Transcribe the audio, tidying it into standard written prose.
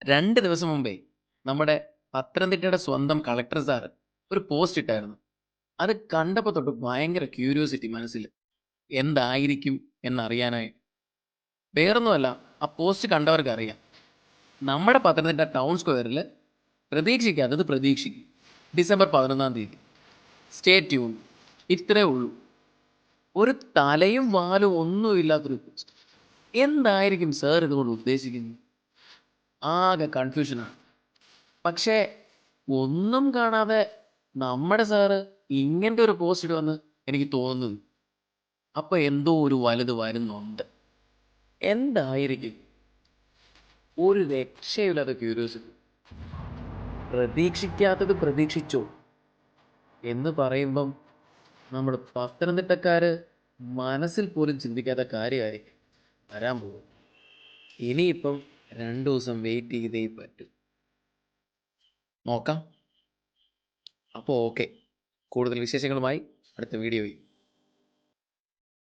2 ദിവസം മുമ്പേ നമ്മുടെ പത്തനംതിട്ടയുടെ സ്വന്തം കളക്ടർ സാറ് ഒരു പോസ്റ്റ് ഇട്ടായിരുന്നു. അത് കണ്ടപ്പോൾ തൊട്ട് ഭയങ്കര ക്യൂരിയോസിറ്റി മനസ്സിൽ. എന്തായിരിക്കും എന്നറിയാനായി. വേറൊന്നുമല്ല, ആ പോസ്റ്റ് കണ്ടവർക്കറിയാം. നമ്മുടെ പത്തനംതിട്ട ടൗൺ സ്ക്വയറിൽ പ്രതീക്ഷിക്കാത്തത് പ്രതീക്ഷിക്കും. ഡിസംബർ 11-ാം തീയതി. Stay tune. ഇത്രേ ഉള്ളൂ. ഒരു തലയും വാലും ഒന്നുമില്ലാത്തൊരു പോസ്റ്റ്. എന്തായിരിക്കും സാർ ഇതുകൊണ്ട് ഉദ്ദേശിക്കുന്നത്? ആകെ കൺഫ്യൂഷനാണ്. പക്ഷേ ഒന്നും കാണാതെ നമ്മുടെ സാറ് ഇങ്ങനത്തെ ഒരു പോസ്റ്റ് ഇടുമെന്ന് എനിക്ക് തോന്നുന്നു. അപ്പൊ എന്തോ ഒരു വലുത് വരുന്നുണ്ട്. എന്തായിരിക്കും? ഒരു രക്ഷയില്ലാത്ത ക്യൂരിയോസിറ്റി. പ്രതീക്ഷിക്കാത്തത് പ്രതീക്ഷിച്ചോ എന്ന് പറയുമ്പം നമ്മൾ പത്തനംതിട്ടക്കാര് മനസ്സിൽ പോലും ചിന്തിക്കാത്ത കാര്യമായിരിക്കും വരാൻ പോകും. ഇനിയിപ്പം 2 ദിവസം വെയിറ്റ് ചെയ്തേ പറ്റൂ. നോക്കാം. അപ്പോൾ ഓക്കെ. കൂടുതൽ വിശേഷങ്ങളുമായി അടുത്ത വീഡിയോയിൽ.